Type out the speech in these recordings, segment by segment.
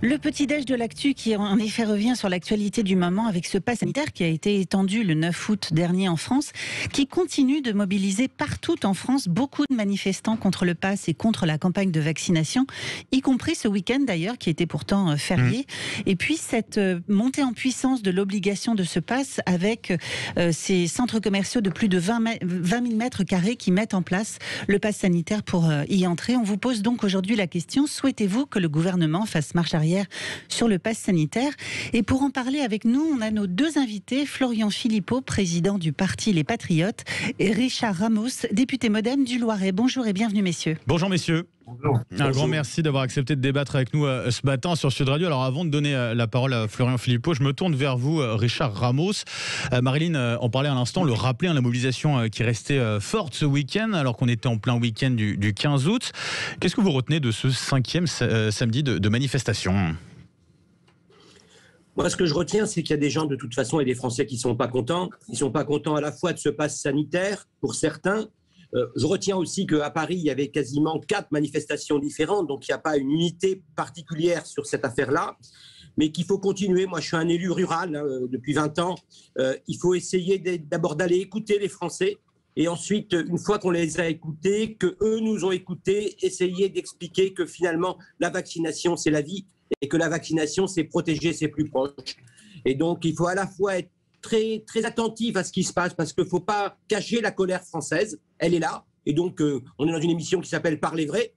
Le petit-déj de l'actu qui en effet revient sur l'actualité du moment avec ce pass sanitaire qui a été étendu le 9 août dernier en France, qui continue de mobiliser partout en France beaucoup de manifestants contre le pass et contre la campagne de vaccination, y compris ce week-end d'ailleurs qui était pourtant férié. Et puis cette montée en puissance de l'obligation de ce pass avec ces centres commerciaux de plus de 20 000 mètres carrés qui mettent en place le pass sanitaire pour y entrer. On vous pose donc aujourd'hui la question, souhaitez-vous que le gouvernement fasse marche arrière sur le pass sanitaire? Et pour en parler avec nous, on a nos deux invités, Florian Philippot, président du parti Les Patriotes, et Richard Ramos, député MoDem du Loiret. Bonjour et bienvenue messieurs. Bonjour messieurs. Bonjour. Un grand merci d'avoir accepté de débattre avec nous ce matin sur Sud Radio. Alors avant de donner la parole à Florian Philippot, je me tourne vers vous, Richard Ramos. Marilyn en parlait à l'instant, le rappelait, la mobilisation qui restait forte ce week-end alors qu'on était en plein week-end du 15 août. Qu'est-ce que vous retenez de ce 5e samedi de manifestation ? Moi, ce que je retiens, c'est qu'il y a des gens, de toute façon, et des Français qui ne sont pas contents. Ils ne sont pas contents à la fois de ce pass sanitaire, pour certains. Je retiens aussi qu'à Paris, il y avait quasiment 4 manifestations différentes, donc il n'y a pas une unité particulière sur cette affaire-là, mais qu'il faut continuer. Moi, je suis un élu rural depuis 20 ans. Il faut essayer d'abord d'aller écouter les Français, et ensuite, une fois qu'on les a écoutés, qu'eux nous ont écoutés, essayer d'expliquer que finalement, la vaccination, c'est la vie, et que la vaccination, c'est protéger ses plus proches. Et donc, il faut à la fois être très, très attentif à ce qui se passe, parce qu'il ne faut pas cacher la colère française, elle est là, et donc on est dans une émission qui s'appelle Parler vrai.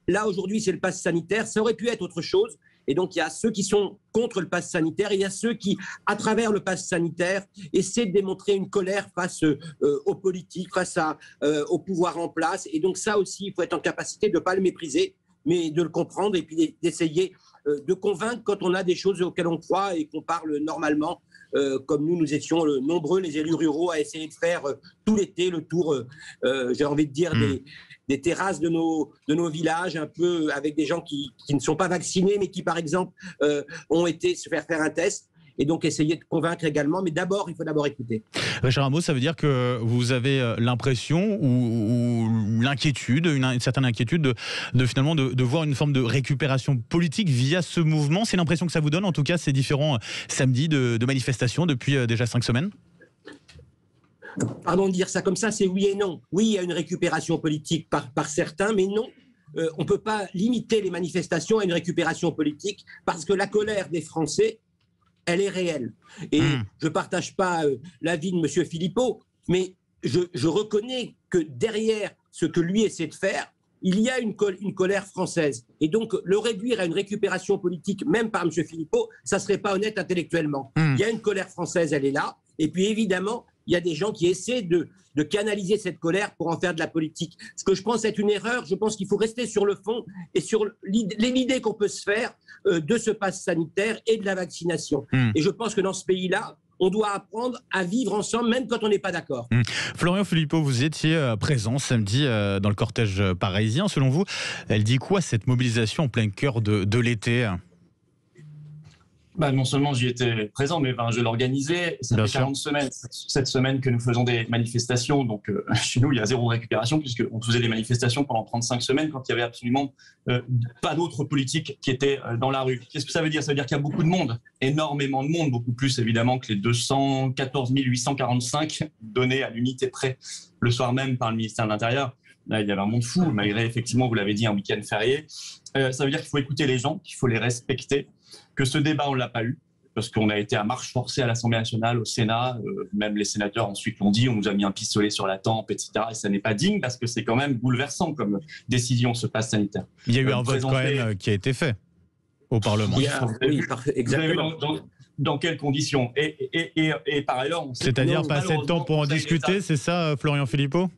Là, aujourd'hui, c'est le pass sanitaire, ça aurait pu être autre chose, et donc il y a ceux qui sont contre le pass sanitaire, et il y a ceux qui, à travers le pass sanitaire, essaient de démontrer une colère face aux politiques, face au pouvoir en place, et donc ça aussi, il faut être en capacité de ne pas le mépriser, mais de le comprendre, et puis d'essayer de convaincre quand on a des choses auxquelles on croit et qu'on parle normalement, comme nous étions nombreux, les élus ruraux, à essayer de faire tout l'été le tour, j'ai envie de dire, des terrasses de nos villages, un peu avec des gens qui ne sont pas vaccinés, mais qui, par exemple, ont été se faire un test. Et donc essayer de convaincre également, mais d'abord, il faut d'abord écouter. Richard Ramos, ça veut dire que vous avez l'impression ou l'inquiétude, une certaine inquiétude finalement de voir une forme de récupération politique via ce mouvement. C'est l'impression que ça vous donne, en tout cas, ces différents samedis de manifestations depuis déjà 5 semaines ? Pardon de dire ça comme ça, c'est oui et non. Oui, il y a une récupération politique par certains, mais non. On ne peut pas limiter les manifestations à une récupération politique parce que la colère des Français, elle est réelle. Et je ne partage pas l'avis de M. Philippot, mais je reconnais que derrière ce que lui essaie de faire, il y a une colère française. Et donc, le réduire à une récupération politique, même par M. Philippot, ça ne serait pas honnête intellectuellement. Il y a une colère française, elle est là. Et puis, évidemment, il y a des gens qui essaient de canaliser cette colère pour en faire de la politique. Ce que je pense être une erreur, je pense qu'il faut rester sur le fond et sur l'idée qu'on peut se faire de ce pass sanitaire et de la vaccination. Et je pense que dans ce pays-là, on doit apprendre à vivre ensemble, même quand on n'est pas d'accord. Florian Philippot, vous étiez présent samedi dans le cortège parisien. Selon vous, elle dit quoi cette mobilisation en plein cœur de l'été ? Non seulement j'y étais présent, mais je l'organisais. Ça fait 40 semaines, cette semaine que nous faisons des manifestations. Donc chez nous, il y a zéro récupération puisqu'on faisait des manifestations pendant 35 semaines quand il n'y avait absolument pas d'autres politiques qui étaient dans la rue. Qu'est-ce que ça veut dire ? Ça veut dire qu'il y a beaucoup de monde, énormément de monde, beaucoup plus évidemment que les 214 845 donnés à l'unité près le soir même par le ministère de l'Intérieur. Là, il y avait un monde fou, malgré effectivement, vous l'avez dit, un week-end férié. Ça veut dire qu'il faut écouter les gens, qu'il faut les respecter, que ce débat, on ne l'a pas eu, parce qu'on a été à marche forcée à l'Assemblée nationale, au Sénat, même les sénateurs ensuite l'ont dit, on nous a mis un pistolet sur la tempe, etc. Et ça n'est pas digne, parce que c'est quand même bouleversant comme décision, ce pass sanitaire. Il y a eu un vote quand même qui a été fait au Parlement. Oui, parfait, exactement. Dans quelles conditions et par ailleurs... C'est-à-dire pas assez de temps pour en discuter, c'est ça, Florian Philippot ?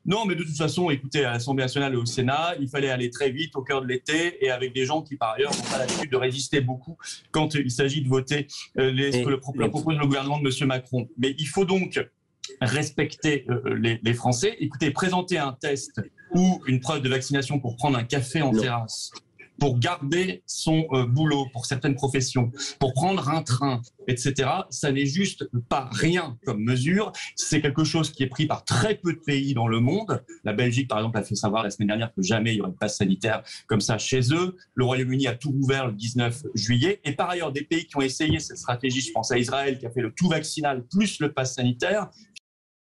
Non, mais de toute façon, écoutez, à l'Assemblée nationale et au Sénat, il fallait aller très vite au cœur de l'été et avec des gens qui, par ailleurs, n'ont pas l'habitude de résister beaucoup quand il s'agit de voter ce que propose le gouvernement de M. Macron. Mais il faut donc respecter les Français. Écoutez, présenter un test ou une preuve de vaccination pour prendre un café en terrasse pour garder son boulot, pour certaines professions, pour prendre un train, etc. Ça n'est juste pas rien comme mesure. C'est quelque chose qui est pris par très peu de pays dans le monde. La Belgique, par exemple, a fait savoir la semaine dernière que jamais il y aurait de passe sanitaire comme ça chez eux. Le Royaume-Uni a tout ouvert le 19 juillet. Et par ailleurs, des pays qui ont essayé cette stratégie, je pense à Israël qui a fait le tout vaccinal plus le pass sanitaire.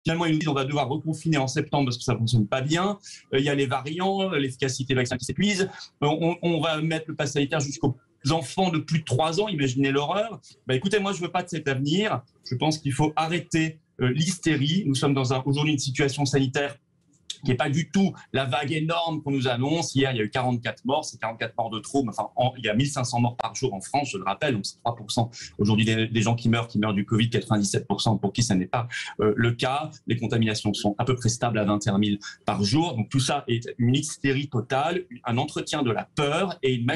Finalement, ils nous disent qu'on va devoir reconfiner en septembre parce que ça ne fonctionne pas bien. Il y a les variants, l'efficacité vaccinale qui s'épuise. On va mettre le pass sanitaire jusqu'aux enfants de plus de 3 ans. Imaginez l'horreur. Écoutez, moi, je ne veux pas de cet avenir. Je pense qu'il faut arrêter l'hystérie. Nous sommes dans aujourd'hui une situation sanitaire qui n'est pas du tout la vague énorme qu'on nous annonce. Hier, il y a eu 44 morts, c'est 44 morts de trop. Enfin, il y a 1500 morts par jour en France, je le rappelle, donc c'est 3% aujourd'hui des gens qui meurent du Covid, 97% pour qui ça n'est pas le cas. Les contaminations sont à peu près stables à 21 000 par jour. Donc tout ça est une hystérie totale, un entretien de la peur et une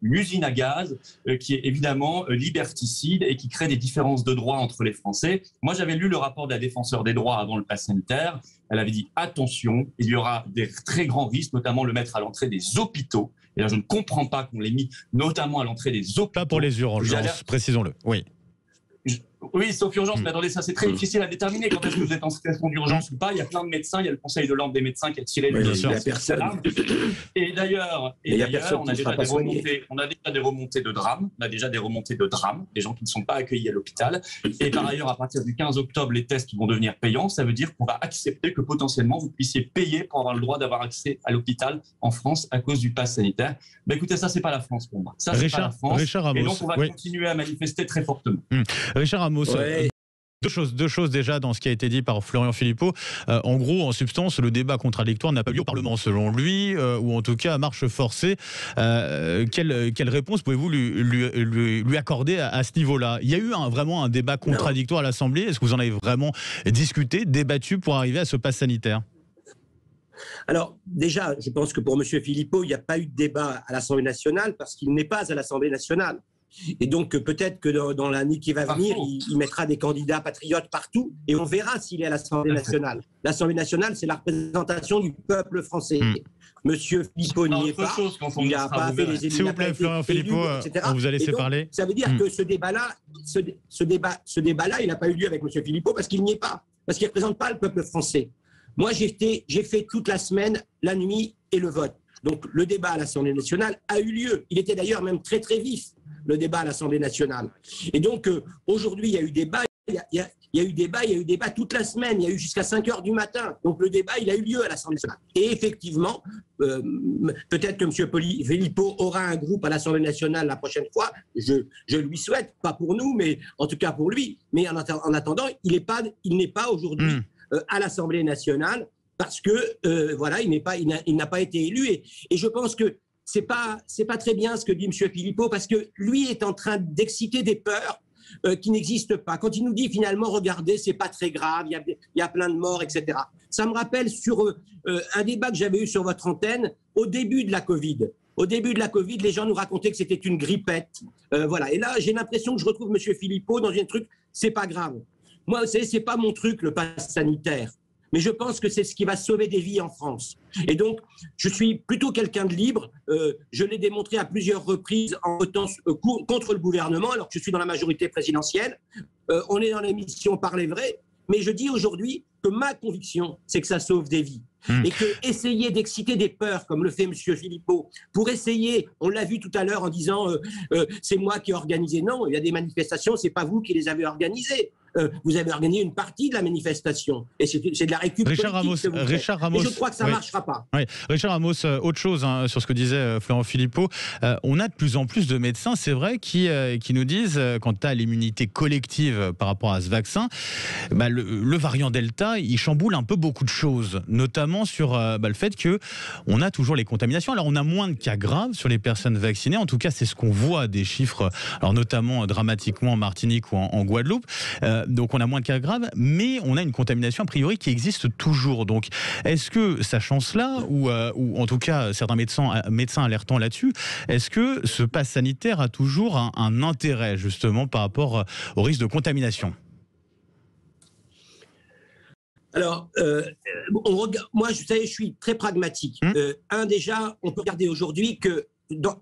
usine à gaz qui est évidemment liberticide et qui crée des différences de droits entre les Français. Moi, j'avais lu le rapport de la Défenseure des droits avant le pass sanitaire. Elle avait dit attention, il y aura des très grands risques, notamment le mettre à l'entrée des hôpitaux. Et là, je ne comprends pas qu'on l'ait mis notamment à l'entrée des hôpitaux. Pas pour les urgences, précisons-le. Oui. Oui, sauf urgence, mais attendez, ça c'est très difficile à déterminer quand est-ce que vous êtes en situation d'urgence ou pas. Il y a plein de médecins, il y a le conseil de l'ordre des médecins qui a tiré le personne. Et d'ailleurs, on a déjà des remontées de drame. On a déjà des remontées de drame, des gens qui ne sont pas accueillis à l'hôpital. Et par ailleurs, à partir du 15 octobre, les tests vont devenir payants. Ça veut dire qu'on va accepter que potentiellement vous puissiez payer pour avoir le droit d'avoir accès à l'hôpital en France à cause du pass sanitaire. Écoutez, ça c'est pas la France pour moi. Ça c'est pas la France. Richard Ramos, et donc on va continuer à manifester très fortement. Richard Ramos. Ouais. Deux choses déjà dans ce qui a été dit par Florian Philippot. En gros, en substance, le débat contradictoire n'a pas lieu au Parlement selon lui, ou en tout cas à marche forcée. Quelle réponse pouvez-vous lui accorder à ce niveau-là? Il y a eu vraiment un débat contradictoire à l'Assemblée. Est-ce que vous en avez vraiment discuté, débattu pour arriver à ce pass sanitaire? Alors, déjà, je pense que pour M. Philippot, il n'y a pas eu de débat à l'Assemblée nationale parce qu'il n'est pas à l'Assemblée nationale. Et donc, peut-être que dans l'année qui va venir, il mettra des candidats patriotes partout et on verra s'il est à l'Assemblée nationale. L'Assemblée nationale, c'est la représentation du peuple français. Monsieur Philippot n'y est pas. Il n'a pas fait les élus. S'il vous plaît, Florian Philippot, on vous a laissé parler. Ça veut dire que ce débat-là, il n'a pas eu lieu avec Monsieur Philippot parce qu'il n'y est pas. Parce qu'il ne représente pas le peuple français. Moi, j'ai fait toute la semaine, la nuit et le vote. Donc, le débat à l'Assemblée nationale a eu lieu. Il était d'ailleurs même très, très vif, le débat à l'Assemblée nationale. Et donc, aujourd'hui, il y a eu débat. Il y a eu débat toute la semaine. Il y a eu jusqu'à 5 heures du matin. Donc, le débat, il a eu lieu à l'Assemblée nationale. Et effectivement, peut-être que M. Philippot aura un groupe à l'Assemblée nationale la prochaine fois. Je lui souhaite, pas pour nous, mais en tout cas pour lui. Mais en attendant, il n'est pas aujourd'hui à l'Assemblée nationale parce que voilà, il n'a pas été élu et je pense que c'est pas très bien ce que dit M. Philippot parce que lui est en train d'exciter des peurs qui n'existent pas. Quand il nous dit finalement, regardez, c'est pas très grave, il y a plein de morts, etc. Ça me rappelle sur un débat que j'avais eu sur votre antenne au début de la Covid. Au début de la Covid, les gens nous racontaient que c'était une grippette. Voilà. Et là, j'ai l'impression que je retrouve M. Philippot dans un truc, c'est pas grave. Moi, vous savez, c'est pas mon truc, le pass sanitaire. Mais je pense que c'est ce qui va sauver des vies en France. Et donc, je suis plutôt quelqu'un de libre. Je l'ai démontré à plusieurs reprises en votant contre le gouvernement, alors que je suis dans la majorité présidentielle. On est dans l'émission Parler vrai. Mais je dis aujourd'hui que ma conviction, c'est que ça sauve des vies. Et que essayer d'exciter des peurs, comme le fait M. Philippot, pour essayer, on l'a vu tout à l'heure en disant c'est moi qui ai organisé. Non, il y a des manifestations, c'est pas vous qui les avez organisées. Vous avez organisé une partie de la manifestation. Et c'est de la récup politique que vous faites. Et je crois que ça ne marchera pas. Oui. Richard Ramos, autre chose sur ce que disait Florian Philippot. On a de plus en plus de médecins, c'est vrai, qui nous disent, quant à l'immunité collective par rapport à ce vaccin, le variant Delta, il chamboule un peu beaucoup de choses, notamment sur le fait qu'on a toujours les contaminations. Alors, on a moins de cas graves sur les personnes vaccinées. En tout cas, c'est ce qu'on voit des chiffres, alors notamment dramatiquement en Martinique ou en Guadeloupe. Donc on a moins de cas graves, mais on a une contamination a priori qui existe toujours. Donc est-ce que, sachant cela, ou en tout cas certains médecins alertant là-dessus, est-ce que ce pass sanitaire a toujours un intérêt justement par rapport au risque de contamination ? Alors, moi, vous savez, je suis très pragmatique. Déjà, on peut regarder aujourd'hui que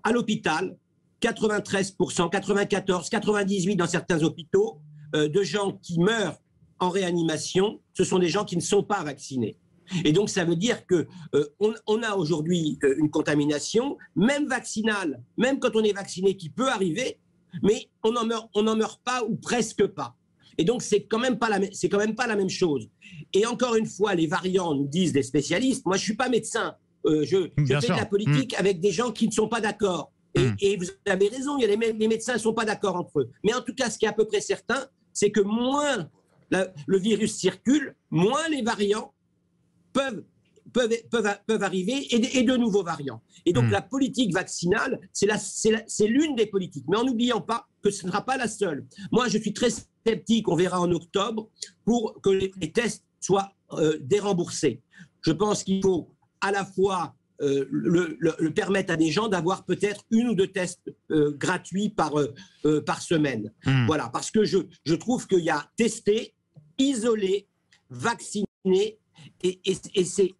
à l'hôpital, 93%, 94%, 98% dans certains hôpitaux, de gens qui meurent en réanimation, ce sont des gens qui ne sont pas vaccinés. Et donc, ça veut dire qu'on a aujourd'hui une contamination, même vaccinale, même quand on est vacciné, qui peut arriver, mais on n'en meurt pas ou presque pas. Et donc, c'est quand même pas la même chose. Et encore une fois, les variants, nous disent des spécialistes. Moi, je suis pas médecin. Je fais de la politique avec des gens qui ne sont pas d'accord. Et vous avez raison, les médecins ne sont pas d'accord entre eux. Mais en tout cas, ce qui est à peu près certain, c'est que moins le virus circule, moins les variants peuvent arriver et de nouveaux variants. Et donc la politique vaccinale, c'est l'une des politiques. Mais en n'oubliant pas que ce ne sera pas la seule. Moi, je suis très sceptique, on verra en octobre, pour que les tests soient déremboursés. Je pense qu'il faut à la fois le permettre à des gens d'avoir peut-être 1 ou 2 tests gratuits par semaine. Voilà, parce que je trouve qu'il y a testé, isolé, vacciné et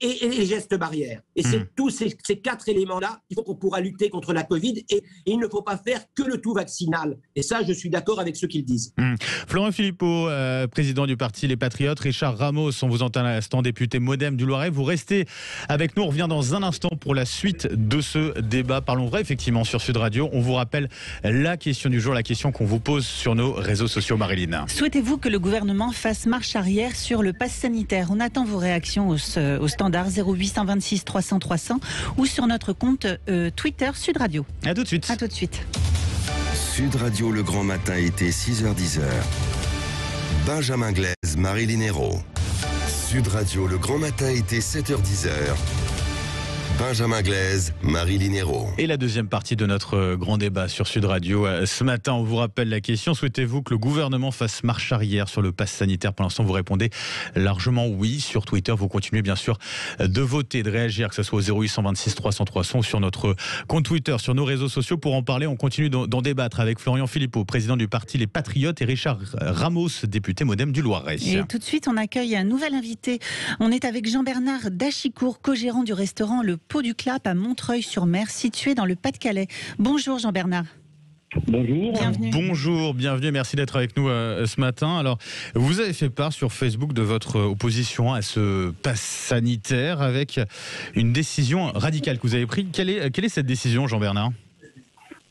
les gestes barrières. Et c'est tous ces 4 éléments-là qu'il faut qu'on pourra lutter contre la Covid et il ne faut pas faire que le tout vaccinal. Et ça, je suis d'accord avec ceux qui le disent. Florian Philippot, président du parti Les Patriotes, Richard Ramos, on vous entend à l'instant, député MoDem du Loiret. Vous restez avec nous, on revient dans un instant pour la suite de ce débat. Parlons vrai, effectivement, sur Sud Radio. On vous rappelle la question du jour, la question qu'on vous pose sur nos réseaux sociaux, Marilyn. Souhaitez-vous que le gouvernement fasse marche arrière sur le pass sanitaire ? On attend vos réactions au standard 0826 300 300 ou sur notre compte Twitter Sud Radio. À tout de suite. À tout de suite. Sud Radio, le grand matin, été 6h-10h. Benjamin Glaise, Marilyn Hérault. Sud Radio, le grand matin, été 7h-10h. Benjamin Glaise, Marilyn Hérault. Et la deuxième partie de notre grand débat sur Sud Radio. Ce matin, on vous rappelle la question. Souhaitez-vous que le gouvernement fasse marche arrière sur le pass sanitaire ? Pour l'instant, vous répondez largement oui. Sur Twitter, vous continuez bien sûr de voter, de réagir, que ce soit au 0826 300 300 ou sur notre compte Twitter, sur nos réseaux sociaux. Pour en parler, on continue d'en débattre avec Florian Philippot, président du parti Les Patriotes, et Richard Ramos, député MoDem du Loiret. Et tout de suite, on accueille un nouvel invité. On est avec Jean-Bernard Dachicourt, co-gérant du restaurant Le Pot du Clap à Montreuil-sur-Mer, situé dans le Pas-de-Calais. Bonjour Jean-Bernard. Bonjour. Bienvenue. Bonjour, bienvenue, merci d'être avec nous ce matin. Alors, vous avez fait part sur Facebook de votre opposition à ce pass sanitaire avec une décision radicale que vous avez prise. Quelle est cette décision, Jean-Bernard ?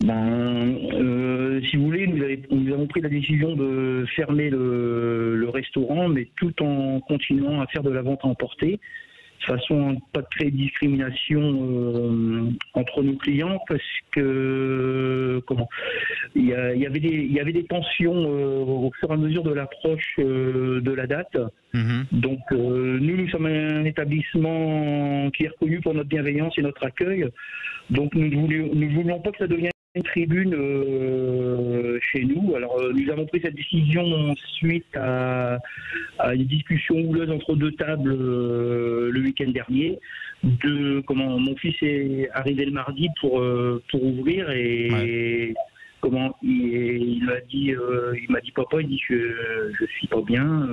Si vous voulez, nous avons pris la décision de fermer le restaurant, mais tout en continuant à faire de la vente à emporter. De façon à ne pas créer de discrimination entre nos clients, parce que il y avait des tensions au fur et à mesure de l'approche de la date. Donc nous sommes un établissement qui est reconnu pour notre bienveillance et notre accueil. Donc nous ne voulions pas que ça devienne une tribune chez nous. Alors nous avons pris cette décision suite à une discussion houleuse entre 2 tables le week-end dernier. Mon fils est arrivé le mardi pour ouvrir et il m'a dit papa, il dit que je suis pas bien,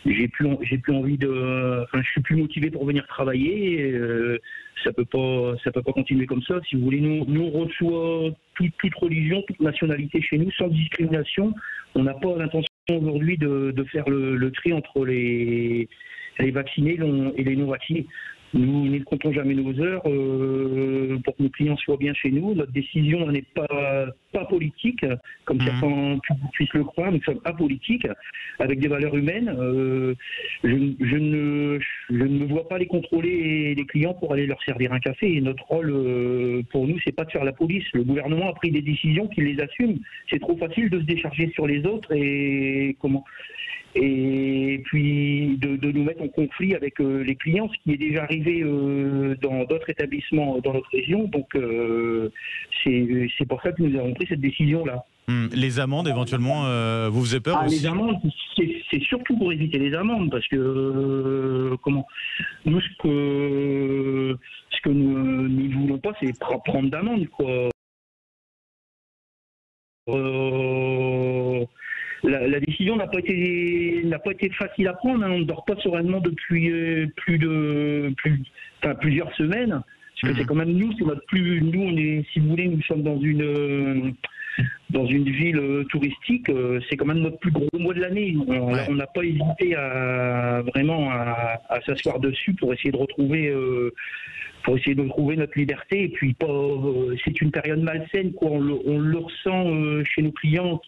j'ai plus envie je suis plus motivé pour venir travailler, ça peut pas continuer comme ça. Si vous voulez, nous on reçoit toute religion, toute nationalité chez nous sans discrimination. On n'a pas l'intention aujourd'hui de faire le tri entre les vaccinés et les non vaccinés. Nous ne comptons jamais nos heures pour que nos clients soient bien chez nous. Notre décision n'est pas politique, comme certains puissent le croire. Nous sommes apolitiques, avec des valeurs humaines. Je ne me vois pas les contrôler, les clients, pour aller leur servir un café. Et notre rôle, pour nous, c'est pas de faire la police. Le gouvernement a pris des décisions qu'il les assume. C'est trop facile de se décharger sur les autres et puis de nous mettre en conflit avec les clients, ce qui est déjà arrivé dans d'autres établissements dans notre région. Donc c'est pour ça que nous avons pris cette décision-là. Les amendes, éventuellement, vous faisiez peur aussi ? Les amendes, c'est surtout pour éviter les amendes, parce que nous, ce que nous ne voulons pas, c'est prendre d'amende, quoi. La décision n'a pas été facile à prendre. On ne dort pas sereinement depuis plusieurs semaines Parce que c'est quand même nous, c'est notre plus, nous on est, si vous voulez, nous sommes dans une ville touristique, c'est quand même notre plus gros mois de l'année. On n'a pas hésité à s'asseoir dessus pour essayer de retrouver notre liberté. Et puis c'est une période malsaine, quoi. On le ressent chez nos clients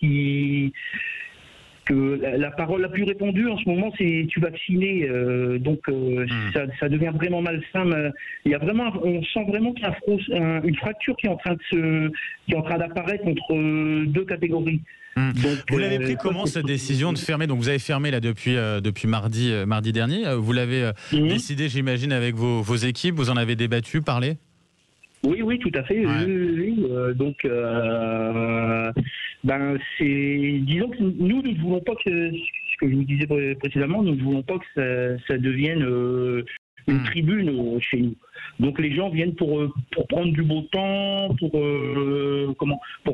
que la parole la plus répandue en ce moment, c'est tu vacciner, ça devient vraiment malsain. Il y a vraiment, on sent vraiment qu'il y a une fracture qui est en train d'apparaître entre deux catégories. Donc, vous l'avez pris comment cette décision de fermer? Donc vous avez fermé là depuis mardi dernier. Vous l'avez décidé, j'imagine, avec vos équipes. Vous en avez débattu, parlé? Oui, tout à fait. Ouais. Oui. Disons que nous ne voulons pas que, ce que je vous disais précédemment, nous ne voulons pas que ça devienne une tribune chez nous. Donc les gens viennent pour prendre du beau temps, pour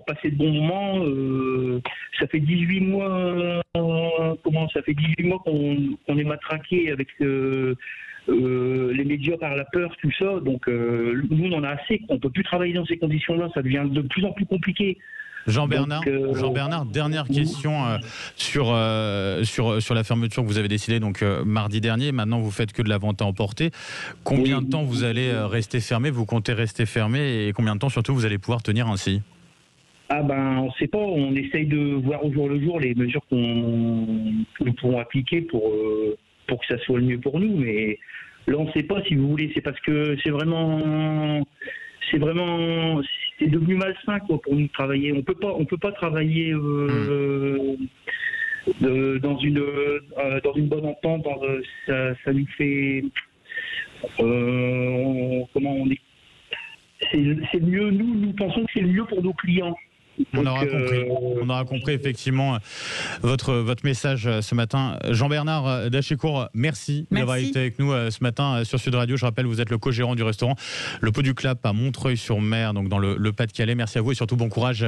passer de bons moments. Ça fait 18 mois, qu'on est matraqué avec les médias par la peur, tout ça. Donc nous on en a assez. On peut plus travailler dans ces conditions-là. Ça devient de plus en plus compliqué. Jean-Bernard, dernière question sur la fermeture que vous avez décidée mardi dernier. Maintenant, vous faites que de la vente à emporter. Combien de temps vous allez rester fermé? Vous comptez rester fermé et combien de temps surtout vous allez pouvoir tenir ainsi? On ne sait pas. On essaye de voir au jour le jour les mesures que nous pourrons appliquer pour que ça soit le mieux pour nous. Mais là, on ne sait pas, si vous voulez. C'est parce que c'est devenu malsain, quoi, pour nous de travailler. On peut pas travailler dans une bonne entente. Ça nous fait c'est mieux. Nous pensons que c'est le mieux pour nos clients. On aura compris effectivement votre message ce matin. Jean-Bernard d'Achicourt, merci d'avoir été avec nous ce matin sur Sud Radio. Je rappelle, vous êtes le co-gérant du restaurant Le Pot du Clap à Montreuil-sur-Mer, donc dans le Pas-de-Calais. Merci à vous et surtout bon courage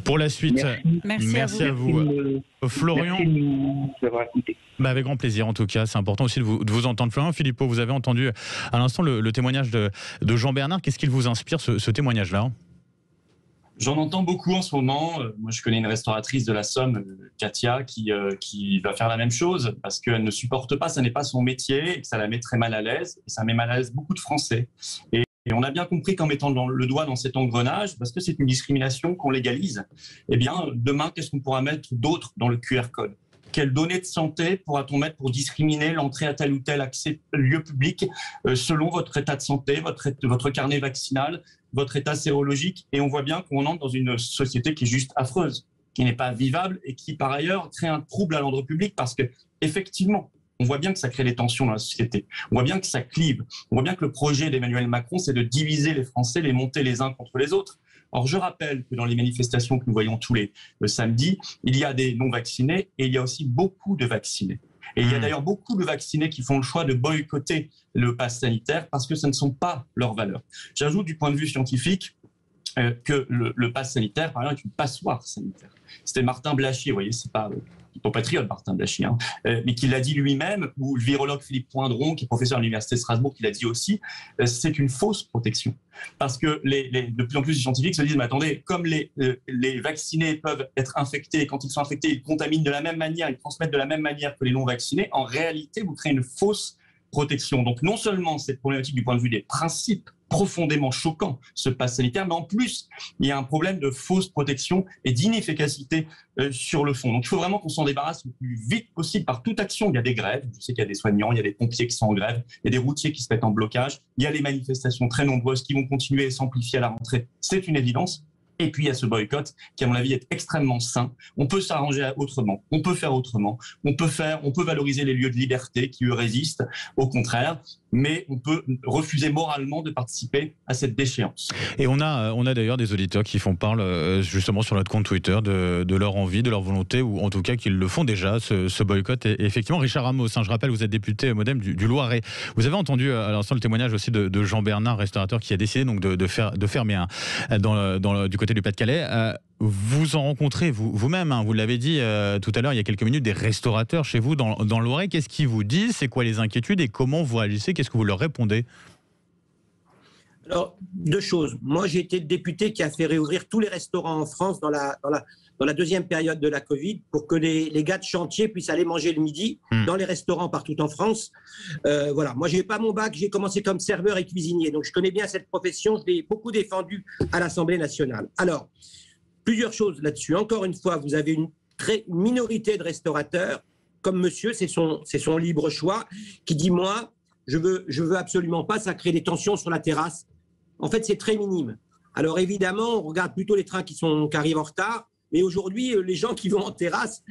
pour la suite. Merci à vous. Florian. Merci de nous avoir écoutés. Avec grand plaisir en tout cas. C'est important aussi de vous entendre. Florian Philippot, vous avez entendu à l'instant le témoignage de Jean-Bernard. Qu'est-ce qu'il vous inspire ce témoignage-là? J'en entends beaucoup en ce moment. Moi, je connais une restauratrice de la Somme, Katia, qui va faire la même chose parce qu'elle ne supporte pas, ça n'est pas son métier, et que ça la met très mal à l'aise. Et ça met mal à l'aise beaucoup de Français. Et on a bien compris qu'en mettant le doigt dans cet engrenage, parce que c'est une discrimination qu'on légalise, eh bien, demain, qu'est-ce qu'on pourra mettre d'autre dans le QR code? Quelles données de santé pourra-t-on mettre pour discriminer l'entrée à tel ou tel lieu public selon votre état de santé, votre carnet vaccinal, votre état sérologique? Et on voit bien qu'on entre dans une société qui est juste affreuse, qui n'est pas vivable et qui, par ailleurs, crée un trouble à l'ordre public parce que, effectivement, on voit bien que ça crée des tensions dans la société. On voit bien que ça clive. On voit bien que le projet d'Emmanuel Macron, c'est de diviser les Français, les monter les uns contre les autres. Or, je rappelle que dans les manifestations que nous voyons tous les samedis, il y a des non-vaccinés et il y a aussi beaucoup de vaccinés. Et il y a d'ailleurs beaucoup de vaccinés qui font le choix de boycotter le pass sanitaire parce que ce ne sont pas leurs valeurs. J'ajoute du point de vue scientifique que le pass sanitaire, par exemple, est une passoire sanitaire. C'était Martin Blachier, vous voyez, c'est pas hypopatriote Martin Blachier, mais qui l'a dit lui-même, ou le virologue Philippe Poindron, qui est professeur à l'Université de Strasbourg, qui l'a dit aussi, c'est une fausse protection. Parce que de plus en plus de scientifiques se disent, mais attendez, comme les vaccinés peuvent être infectés, et quand ils sont infectés, ils contaminent de la même manière, ils transmettent de la même manière que les non-vaccinés, en réalité, vous créez une fausse protection. Donc non seulement c'est problématique du point de vue des principes profondément choquant, ce pass sanitaire, mais en plus, il y a un problème de fausse protection et d'inefficacité sur le fond. Donc il faut vraiment qu'on s'en débarrasse le plus vite possible par toute action. Il y a des grèves, je sais qu'il y a des soignants, il y a des pompiers qui sont en grève, il y a des routiers qui se mettent en blocage, il y a les manifestations très nombreuses qui vont continuer et s'amplifier à la rentrée, c'est une évidence. Et puis il y a ce boycott qui, à mon avis, est extrêmement sain. On peut s'arranger autrement, on peut faire autrement, on peut valoriser les lieux de liberté qui eux résistent, au contraire, mais on peut refuser moralement de participer à cette déchéance. Et on a d'ailleurs des auditeurs qui font part justement sur notre compte Twitter de leur envie, de leur volonté, ou en tout cas qu'ils le font déjà, ce boycott. Et effectivement, Richard Ramos, je rappelle, vous êtes député MoDem du Loiret. Vous avez entendu à l'instant le témoignage aussi de Jean-Bernard, restaurateur, qui a décidé donc de fermer du côté du Pas-de-Calais. Vous en rencontrez vous-même, vous l'avez dit tout à l'heure, il y a quelques minutes, des restaurateurs chez vous dans le Loiret. Qu'est-ce qu'ils vous disent? C'est quoi les inquiétudes et comment vous réagissez? Qu'est-ce que vous leur répondez? Alors, deux choses. Moi, j'ai été le député qui a fait réouvrir tous les restaurants en France dans la deuxième période de la Covid pour que les gars de chantier puissent aller manger le midi dans les restaurants partout en France. Voilà. Moi, je n'ai pas mon bac, j'ai commencé comme serveur et cuisinier. Donc, je connais bien cette profession. Je l'ai beaucoup défendue à l'Assemblée nationale. Alors, plusieurs choses là-dessus. Encore une fois, vous avez une minorité de restaurateurs, comme monsieur, c'est son libre choix, qui dit, moi, je veux absolument pas, ça crée des tensions sur la terrasse. En fait, c'est très minime. Alors évidemment, on regarde plutôt les trains qui arrivent en retard. Mais aujourd'hui, les gens qui vont en terrasse,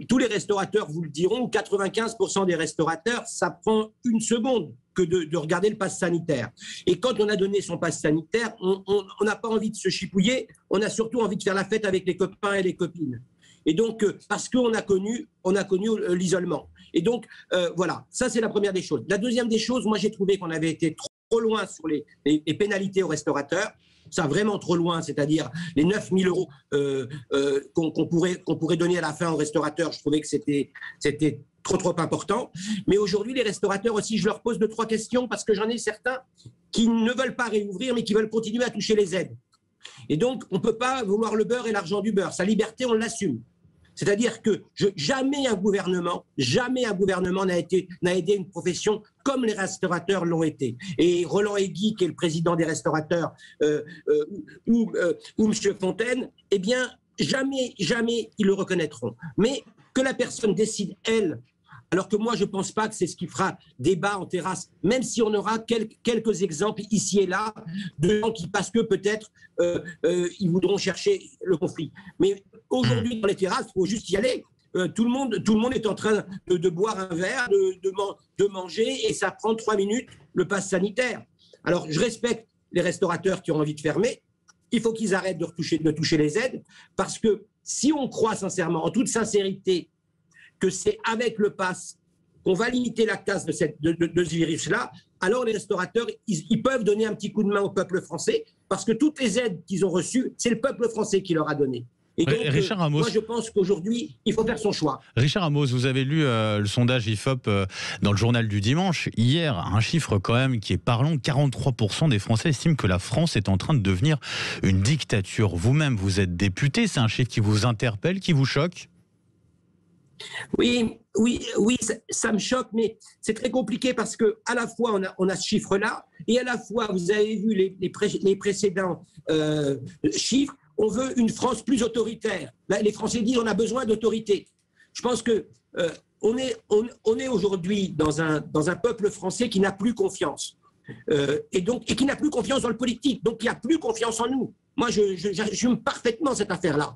tous les restaurateurs vous le diront, 95% des restaurateurs, ça prend une seconde que de regarder le pass sanitaire. Et quand on a donné son pass sanitaire, on n'a pas envie de se chipouiller, on a surtout envie de faire la fête avec les copains et les copines. Et donc, parce qu'on a connu l'isolement. Et donc, voilà, ça c'est la première des choses. La deuxième des choses, moi j'ai trouvé qu'on avait été trop loin sur les pénalités aux restaurateurs. Ça vraiment trop loin, c'est-à-dire les 9 000 € qu'on pourrait donner à la fin aux restaurateurs. Je trouvais que c'était trop important. Mais aujourd'hui, les restaurateurs aussi, je leur pose 2-3 questions parce que j'en ai certains qui ne veulent pas réouvrir, mais qui veulent continuer à toucher les aides. Et donc, on ne peut pas vouloir le beurre et l'argent du beurre. Sa liberté, on l'assume. C'est-à-dire que jamais un gouvernement n'a aidé une profession comme les restaurateurs l'ont été. Et Roland Aiguy, qui est le président des restaurateurs, ou M. Fontaine, eh bien, jamais ils le reconnaîtront. Mais que la personne décide, elle, alors que moi, je ne pense pas que c'est ce qui fera débat en terrasse, même si on aura quelques exemples ici et là de gens qui, parce que peut-être, ils voudront chercher le conflit. Mais aujourd'hui, dans les terrasses, il faut juste y aller. Tout le monde est en train de boire un verre, de manger, et ça prend 3 minutes, le pass sanitaire. Alors, je respecte les restaurateurs qui ont envie de fermer. Il faut qu'ils arrêtent de toucher les aides, parce que si on croit sincèrement, en toute sincérité, que c'est avec le pass qu'on va limiter la casse de ce virus-là, alors les restaurateurs, ils peuvent donner un petit coup de main au peuple français, parce que toutes les aides qu'ils ont reçues, c'est le peuple français qui leur a donné. Et donc, Richard Ramos, moi, je pense qu'aujourd'hui, il faut faire son choix. Richard Ramos, vous avez lu le sondage IFOP dans le journal du dimanche. Hier, un chiffre quand même qui est parlant, 43% des Français estiment que la France est en train de devenir une dictature. Vous-même, vous êtes député, c'est un chiffre qui vous interpelle, qui vous choque ? Oui, ça me choque, mais c'est très compliqué parce que à la fois on a ce chiffre-là, et à la fois vous avez vu les précédents chiffres. On veut une France plus autoritaire. Là, les Français disent on a besoin d'autorité. Je pense que on est aujourd'hui dans un peuple français qui n'a plus confiance et qui n'a plus confiance dans le politique, donc qui n'a plus confiance en nous. Moi, j'assume parfaitement cette affaire-là.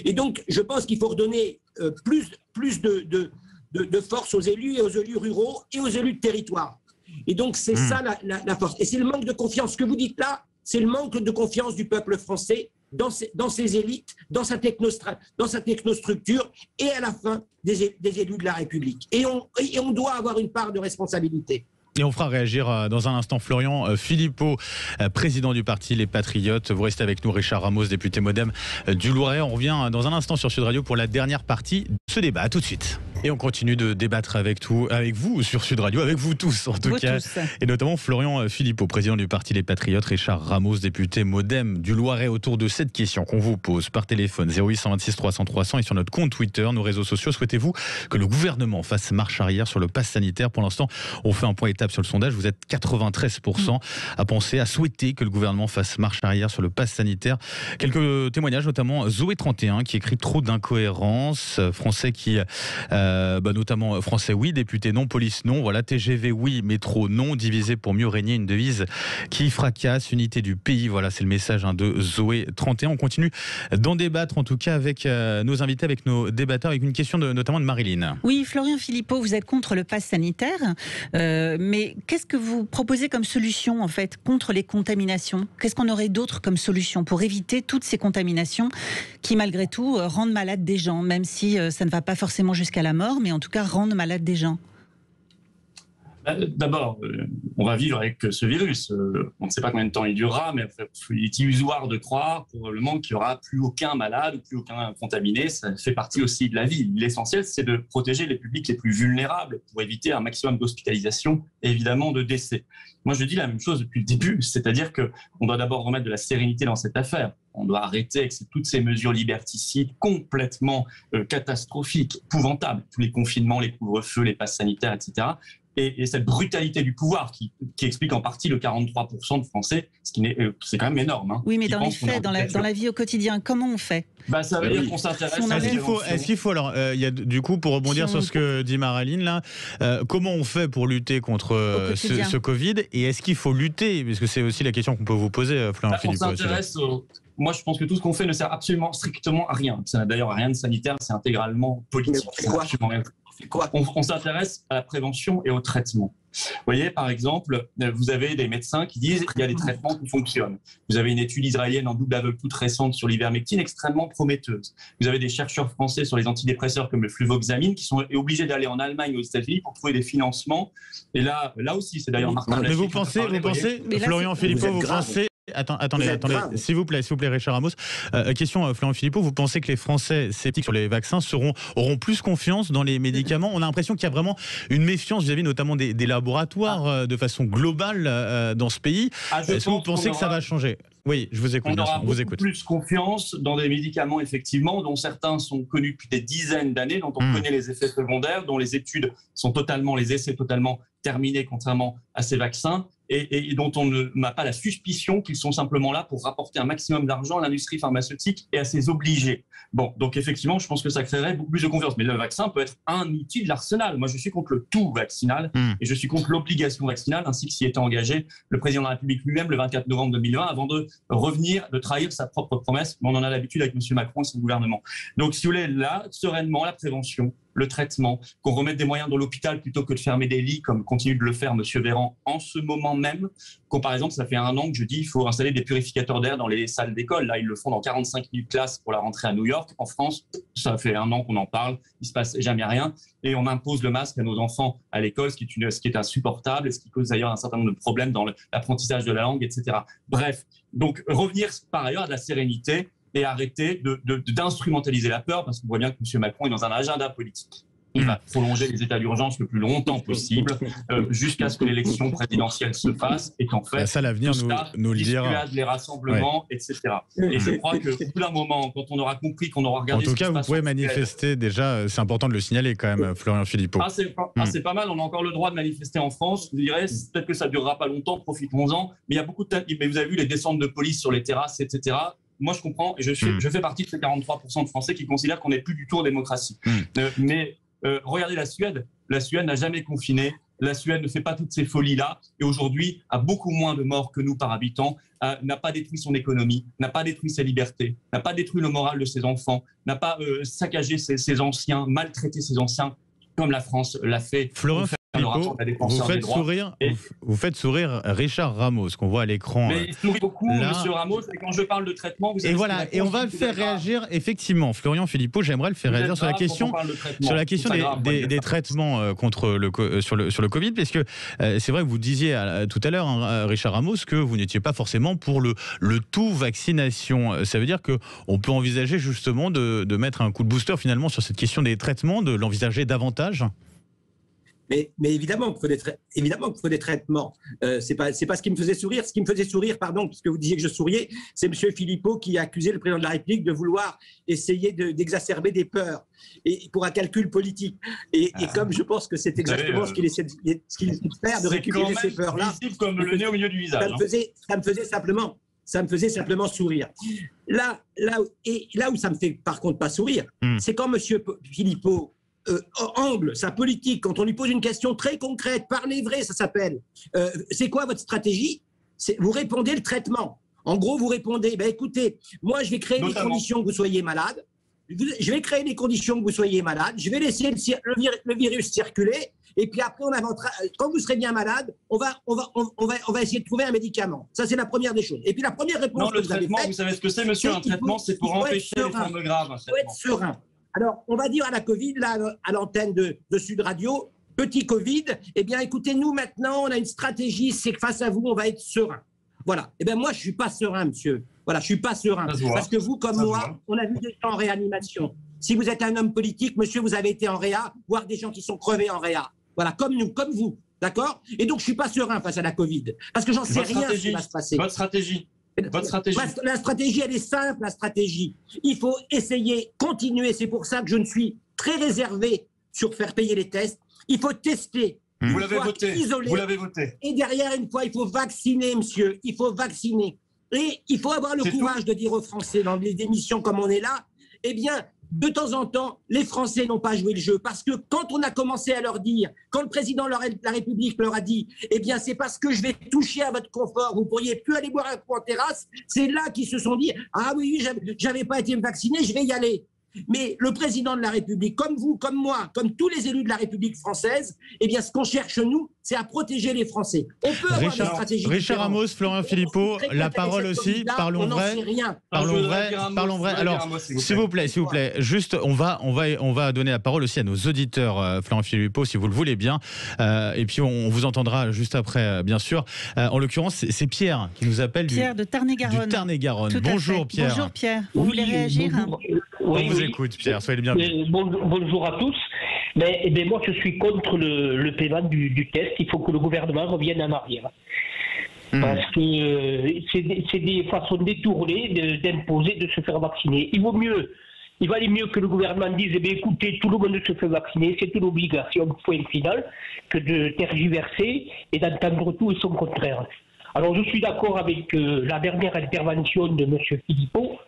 Et donc, je pense qu'il faut redonner plus de force aux élus, et aux élus ruraux, et aux élus de territoire. Et donc, c'est ça la force. Et c'est le manque de confiance. Ce que vous dites là, c'est le manque de confiance du peuple français dans ses élites, dans sa technostructure, et à la fin, des élus de la République. Et on doit avoir une part de responsabilité. Et on fera réagir dans un instant Florian Philippot, président du parti Les Patriotes. Vous restez avec nous, Richard Ramos, député MoDem du Loiret. On revient dans un instant sur Sud Radio pour la dernière partie de ce débat. À tout de suite. Et on continue de débattre avec vous sur Sud Radio, avec vous tous en tout cas. Et notamment Florian Philippot, président du parti Les Patriotes, Richard Ramos, député MoDem du Loiret, autour de cette question qu'on vous pose par téléphone 0826 300 300 et sur notre compte Twitter, nos réseaux sociaux. Souhaitez-vous que le gouvernement fasse marche arrière sur le pass sanitaire ? Pour l'instant, on fait un point étape sur le sondage. Vous êtes 93% à souhaiter que le gouvernement fasse marche arrière sur le pass sanitaire. Quelques témoignages, notamment Zoé31 qui écrit trop d'incohérences. Français qui... notamment français oui, député non, police non, voilà, TGV oui, métro non, divisé pour mieux régner, une devise qui fracasse, unité du pays, voilà, c'est le message de Zoé 31. On continue d'en débattre en tout cas avec nos invités, avec nos débatteurs, avec une question notamment de Marilyn. Oui, Florian Philippot, vous êtes contre le pass sanitaire, mais qu'est-ce que vous proposez comme solution en fait contre les contaminations ? Qu'est-ce qu'on aurait d'autre comme solution pour éviter toutes ces contaminations qui malgré tout rendent malades des gens, même si ça ne va pas forcément jusqu'à la mort, mais en tout cas rendre malade des gens? D'abord, on va vivre avec ce virus. On ne sait pas combien de temps il durera, mais il est illusoire de croire probablement qu'il n'y aura plus aucun malade ou plus aucun contaminé. Ça fait partie aussi de la vie. L'essentiel, c'est de protéger les publics les plus vulnérables pour éviter un maximum d'hospitalisation et évidemment de décès. Moi, je dis la même chose depuis le début, c'est-à-dire qu'on doit d'abord remettre de la sérénité dans cette affaire. On doit arrêter avec toutes ces mesures liberticides complètement catastrophiques, épouvantables, tous les confinements, les couvre-feux, les passes sanitaires, etc. Et cette brutalité du pouvoir qui explique en partie le 43% de Français, c'est quand même énorme. Hein, oui, mais dans les faits, dans la vie au quotidien, comment on fait ? Ça veut dire qu'on s'intéresse à Est-ce qu'il faut alors, du coup, pour rebondir sur ce que dit Marilyn, là, comment on fait pour lutter contre ce Covid ? Et est-ce qu'il faut lutter ? Parce que c'est aussi la question qu'on peut vous poser, Florian Philippot. Moi, je pense que tout ce qu'on fait ne sert absolument strictement à rien. Ça n'a d'ailleurs rien de sanitaire, c'est intégralement politique. On s'intéresse à la prévention et au traitement. Vous voyez, par exemple, vous avez des médecins qui disent qu'il y a des traitements qui fonctionnent. Vous avez une étude israélienne en double aveugle toute récente sur l'ivermectine extrêmement prometteuse. Vous avez des chercheurs français sur les antidépresseurs comme le fluvoxamine qui sont obligés d'aller en Allemagne ou aux États-Unis pour trouver des financements. Et là aussi, c'est d'ailleurs Martin. Mais vous pensez, Florian Philippot, vous pensez... Attendez, s'il vous plaît, Richard Ramos. Question, Florian Philippot, vous pensez que les Français sceptiques sur les vaccins auront plus confiance dans les médicaments ? On a l'impression qu'il y a vraiment une méfiance vis-à-vis notamment des laboratoires de façon globale dans ce pays. Est-ce que vous pensez que ça va changer ? Oui, je vous écoute. On aura beaucoup plus confiance dans des médicaments, effectivement, dont certains sont connus depuis des dizaines d'années, dont on connaît les effets secondaires, dont les essais totalement terminés, contrairement à ces vaccins, et dont on n'a pas la suspicion qu'ils sont simplement là pour rapporter un maximum d'argent à l'industrie pharmaceutique et à ses obligés. Bon, donc effectivement, je pense que ça créerait beaucoup plus de confiance. Mais le vaccin peut être un outil de l'arsenal. Moi, je suis contre le tout vaccinal et je suis contre l'obligation vaccinale, ainsi que s'y était engagé le président de la République lui-même le 24 novembre 2020, avant de trahir sa propre promesse. Mais on en a l'habitude avec M. Macron et son gouvernement. Donc, si vous voulez, là, sereinement, la prévention, le traitement, qu'on remette des moyens dans l'hôpital plutôt que de fermer des lits, comme continue de le faire M. Véran en ce moment même. Quand, par exemple, ça fait 1 an que je dis qu'il faut installer des purificateurs d'air dans les salles d'école. Là, ils le font dans 45 000 classes pour la rentrée à New York. En France, ça fait 1 an qu'on en parle, il ne se passe jamais rien. Et on impose le masque à nos enfants à l'école, ce qui est insupportable, et ce qui cause d'ailleurs un certain nombre de problèmes dans l'apprentissage de la langue, etc. Bref, donc revenir par ailleurs à de la sérénité et arrêter d'instrumentaliser la peur, parce qu'on voit bien que M. Macron est dans un agenda politique. Il va prolonger les états d'urgence le plus longtemps possible, jusqu'à ce que l'élection présidentielle se fasse, et qu'en fait, ça, l'avenir nous le dira. Les rassemblements, etc. Et je crois que tout d'un moment, quand on aura compris, qu'on aura regardé... En tout cas, vous pouvez manifester déjà, c'est important de le signaler quand même, Florian Philippot. C'est pas mal, on a encore le droit de manifester en France. Je dirais, peut-être que ça ne durera pas longtemps, profitons-en. Mais il y a beaucoup mais vous avez vu les descentes de police sur les terrasses, etc. Moi, je comprends, et je fais partie de ces 43% de Français qui considèrent qu'on n'est plus du tout en démocratie. Regardez la Suède. La Suède n'a jamais confiné. La Suède ne fait pas toutes ces folies-là. Et aujourd'hui, a beaucoup moins de morts que nous par habitant, n'a pas détruit son économie, n'a pas détruit sa liberté, n'a pas détruit le moral de ses enfants, n'a pas saccagé ses anciens, maltraité ses anciens, comme la France l'a fait. Florian Philippot, vous faites sourire Richard Ramos, qu'on voit à l'écran. Mais il sourit beaucoup, M. Ramos, et quand je parle de traitement, vous savez... Et voilà, et on va le faire réagir, effectivement. Florian Philippot, j'aimerais le faire réagir sur la question des traitements contre sur le Covid, parce que c'est vrai que vous disiez tout à l'heure, Richard Ramos, que vous n'étiez pas forcément pour le tout vaccination. Ça veut dire qu'on peut envisager justement de mettre un coup de booster finalement sur cette question des traitements, de l'envisager davantage ? Mais évidemment qu'il faut des traitements. C'est pas ce qui me faisait sourire. Ce qui me faisait sourire, puisque vous disiez que je souriais, c'est M. Philippot qui a accusé le président de la République de vouloir essayer d'exacerber des peurs et pour un calcul politique. Et comme je pense que c'est exactement ce qu'il essaie de faire, de récupérer ces peurs-là. C'est comme le nez au milieu du visage. Ça me faisait simplement sourire. Là où ça me fait par contre pas sourire, c'est quand M. Philippot angle sa politique, quand on lui pose une question très concrète, parlez vrai, ça s'appelle. C'est quoi votre stratégie ? Vous répondez le traitement. En gros, vous répondez, écoutez, moi je vais créer les conditions que vous soyez malade, je vais créer les conditions que vous soyez malade, je vais laisser le virus circuler, et puis après on inventera, quand vous serez bien malade, on va essayer de trouver un médicament. Ça c'est la première des choses. Et puis la première réponse que vous avez faite, vous savez ce que c'est, monsieur, un traitement, c'est pour empêcher les formes graves. Il faut être serein. Alors, on va dire à la Covid, là, à l'antenne de Sud Radio, petit Covid, eh bien, écoutez, nous, maintenant, on a une stratégie, c'est que face à vous, on va être serein. Voilà. Eh bien, moi, je ne suis pas serein, monsieur. Voilà, je ne suis pas serein. Parce que vous, comme moi, on a vu des gens en réanimation. Si vous êtes un homme politique, monsieur, vous avez été en réa, voire des gens qui sont crevés en réa. Voilà, comme nous, comme vous. D'accord? Et donc, je ne suis pas serein face à la Covid. Parce que j'en sais rien ce qui va se passer. Votre stratégie. La stratégie, elle est simple, la stratégie. Il faut essayer, continuer. C'est pour ça que je ne suis très réservé sur faire payer les tests. Il faut tester. Vous l'avez voté. Vous l'avez voté. Et derrière, une fois, il faut vacciner, monsieur. Il faut vacciner. Et il faut avoir le courage de dire aux Français, dans des émissions comme on est là, eh bien, de temps en temps, les Français n'ont pas joué le jeu. Parce que quand on a commencé à leur dire, quand le président de la République leur a dit, eh bien, c'est parce que je vais toucher à votre confort, vous pourriez plus aller boire un coup en terrasse, c'est là qu'ils se sont dit, ah oui, j'avais pas été vacciné, je vais y aller. Mais le président de la République, comme vous, comme moi, comme tous les élus de la République française, eh bien, ce qu'on cherche, nous, c'est à protéger les Français. On peut avoir des stratégies Richard Ramos, Florian Philippot, la parole aussi. Parlons vrai. Parlons vrai. Alors, s'il vous plaît, juste, on va donner la parole aussi à nos auditeurs, Florian Philippot, si vous le voulez bien. Et puis, on vous entendra juste après, bien sûr. En l'occurrence, c'est Pierre qui nous appelle. Pierre de Tarn-et-Garonne. Bonjour, Pierre. Bonjour, Pierre. Vous voulez réagir? On vous écoute, Pierre. Soyez le bienvenu. Bonjour à tous. Mais moi, je suis contre le paiement du test. Il faut que le gouvernement revienne en arrière. Parce que c'est des façons détournées d'imposer de se faire vacciner. Il valait mieux que le gouvernement dise, écoutez, tout le monde se fait vacciner, c'est une obligation, point final, que de tergiverser et d'entendre tout et son contraire. Alors, je suis d'accord avec la dernière intervention de M. Philippot,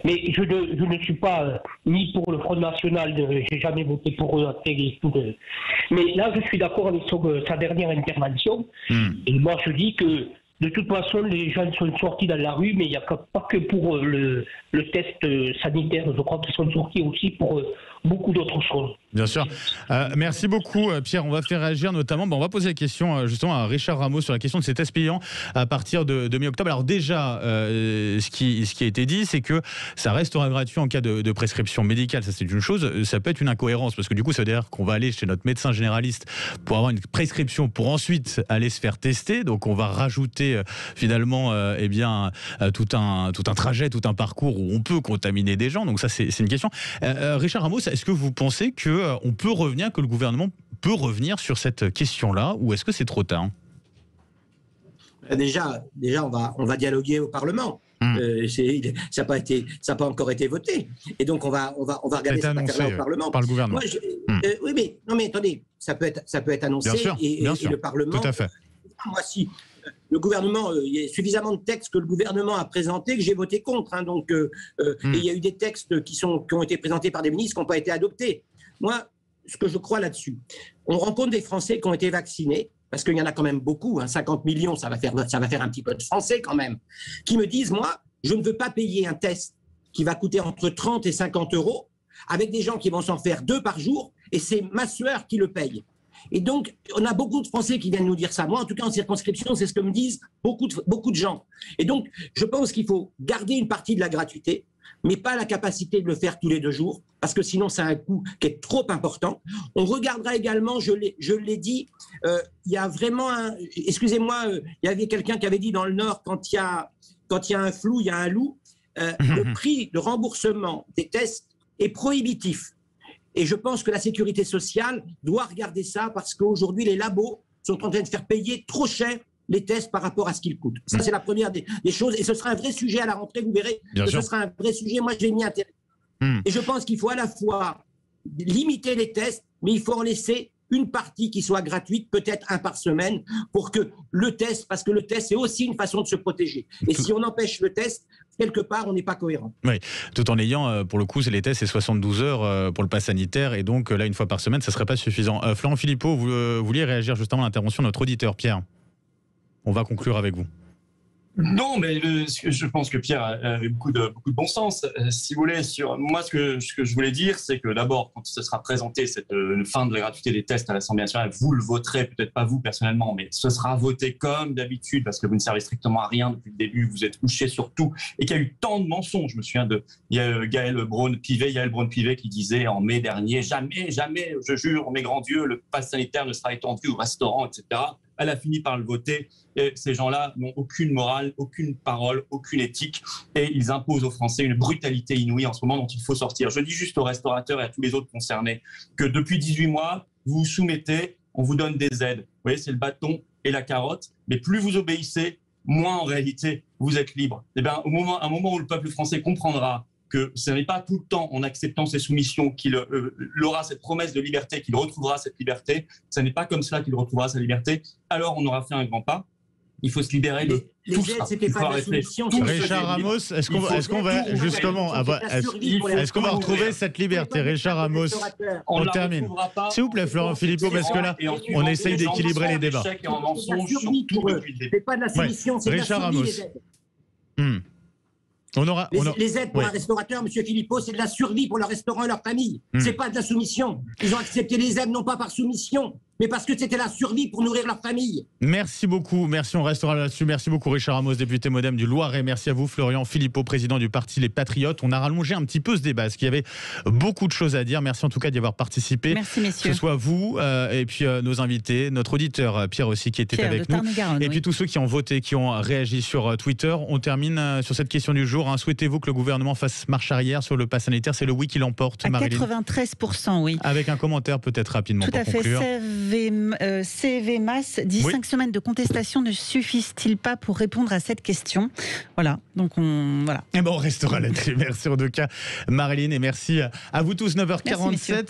mais je ne suis pas ni pour le Front National, j'ai jamais voté pour eux à télé. Mais là, je suis d'accord avec sa dernière intervention. Et moi, je dis que de toute façon, les gens sont sortis dans la rue, mais il n'y a pas que pour le test sanitaire. Je crois qu'ils sont sortis aussi pour beaucoup d'autres choses. Bien sûr. Merci beaucoup, Pierre. On va faire réagir notamment. On va poser la question justement à Richard Ramos sur la question de ces tests payants à partir de mi-octobre. Alors déjà, ce qui a été dit, c'est que ça restera gratuit en cas de prescription médicale. Ça, c'est une chose. Ça peut être une incohérence parce que du coup, ça veut dire qu'on va aller chez notre médecin généraliste pour avoir une prescription pour ensuite aller se faire tester. Donc, on va rajouter finalement tout un trajet, tout un parcours où on peut contaminer des gens. Donc ça, c'est une question. Richard Ramos, est-ce que vous pensez qu'on peut revenir, que le gouvernement peut revenir sur cette question-là, ou est-ce que c'est trop tard? Déjà, on va dialoguer au Parlement. Ça n'a pas encore été voté. Et donc, on va regarder cette affaire-là au Parlement. Par le gouvernement. Oui, mais attendez, ça peut être annoncé bien sûr, et le Parlement. Tout à fait. Moi, si le gouvernement, il y a suffisamment de textes que le gouvernement a présentés que j'ai voté contre. Et il y a eu des textes qui ont été présentés par des ministres qui n'ont pas été adoptés. Moi, ce que je crois là-dessus, on rencontre des Français qui ont été vaccinés, parce qu'il y en a quand même beaucoup, 50 millions, ça va faire un petit peu de Français quand même, qui me disent, moi, je ne veux pas payer un test qui va coûter entre 30 et 50 euros, avec des gens qui vont s'en faire 2 par jour, et c'est ma sueur qui le paye. Et donc, on a beaucoup de Français qui viennent nous dire ça. Moi, en tout cas, en circonscription, c'est ce que me disent beaucoup de gens. Et donc, je pense qu'il faut garder une partie de la gratuité, mais pas la capacité de le faire tous les 2 jours, parce que sinon, c'est un coût qui est trop important. On regardera également, je l'ai dit, il y a vraiment excusez-moi, il y avait quelqu'un qui avait dit dans le Nord, quand il y a un flou, il y a un loup. Le prix de remboursement des tests est prohibitif. Et je pense que la sécurité sociale doit regarder ça parce qu'aujourd'hui, les labos sont en train de faire payer trop cher les tests par rapport à ce qu'ils coûtent. Ça, c'est la première des choses. Et ce sera un vrai sujet à la rentrée. Vous verrez que ce sera un vrai sujet. Moi, j'ai mis intérêt. Et je pense qu'il faut à la fois limiter les tests, mais il faut en laisser une partie qui soit gratuite, peut-être 1 par semaine, pour que le test, parce que le test, c'est aussi une façon de se protéger. Et si on empêche le test, quelque part, on n'est pas cohérent. Oui, tout en ayant, pour le coup, les tests, c'est 72 heures pour le pass sanitaire, et donc là, 1 fois par semaine, ça ne serait pas suffisant. Florian Philippot, vous vouliez réagir justement à l'intervention de notre auditeur, Pierre. On va conclure avec vous. Non, mais je pense que Pierre avait beaucoup de bon sens. Si vous voulez, moi, ce que je voulais dire, c'est que d'abord, quand ce sera présenté cette fin de la gratuité des tests à l'Assemblée nationale, vous le voterez, peut-être pas vous personnellement, mais ce sera voté comme d'habitude parce que vous ne servez strictement à rien depuis le début, vous êtes couché sur tout et qu'il y a eu tant de mensonges. Je me souviens il y a Yael Braun-Pivet qui disait en mai dernier, jamais, je jure, mes grands dieux, le pass sanitaire ne sera étendu au restaurant, etc. Elle a fini par le voter. Et ces gens-là n'ont aucune morale, aucune parole, aucune éthique. Et ils imposent aux Français une brutalité inouïe en ce moment dont il faut sortir. Je dis juste aux restaurateurs et à tous les autres concernés que depuis 18 mois, vous vous soumettez, on vous donne des aides. Vous voyez, c'est le bâton et la carotte. Mais plus vous obéissez, moins en réalité vous êtes libre. Et bien, un moment où le peuple français comprendra que ce n'est pas tout le temps en acceptant ses soumissions qu'il aura cette promesse de liberté, qu'il retrouvera cette liberté. Ce n'est pas comme cela qu'il retrouvera sa liberté. Alors on aura fait un grand pas. Il faut se libérer de tout ça. C'était pas la soumission. Richard Ramos, est-ce qu'on va justement est-ce qu'on va retrouver cette liberté? Richard Ramos, on termine. S'il vous plaît, Florent Philippot, parce que là, on essaye d'équilibrer les débats. C'est pas de la soumission, c'est de la survie, les aides. Les aides pour un restaurateur, M. Philippot, c'est de la survie pour leur restaurant et leur famille. C'est pas de la soumission. Ils ont accepté les aides non pas par soumission, mais parce que c'était la survie pour nourrir leur famille. Merci beaucoup. Merci, on restera là-dessus. Merci beaucoup Richard Ramos, député MoDem du Loiret. Merci à vous Florian Philippot, président du parti Les Patriotes. On a rallongé un petit peu ce débat, parce qu'il y avait beaucoup de choses à dire. Merci en tout cas d'y avoir participé. Merci messieurs. Que ce soit vous et puis nos invités, notre auditeur Pierre aussi qui était avec nous. Et puis tous ceux qui ont voté, qui ont réagi sur Twitter. On termine sur cette question du jour. Souhaitez-vous que le gouvernement fasse marche arrière sur le pass sanitaire? C'est le oui qui l'emporte, Maryline. 93%, oui. Avec un commentaire peut-être rapidement pour conclure. Tout à fait. CV Mas dit 5 semaines de contestation ne suffisent-ils pas pour répondre à cette question? Voilà, donc voilà. Et on restera là-dessus. Merci en tout cas Maryline et merci à vous tous. 9h47.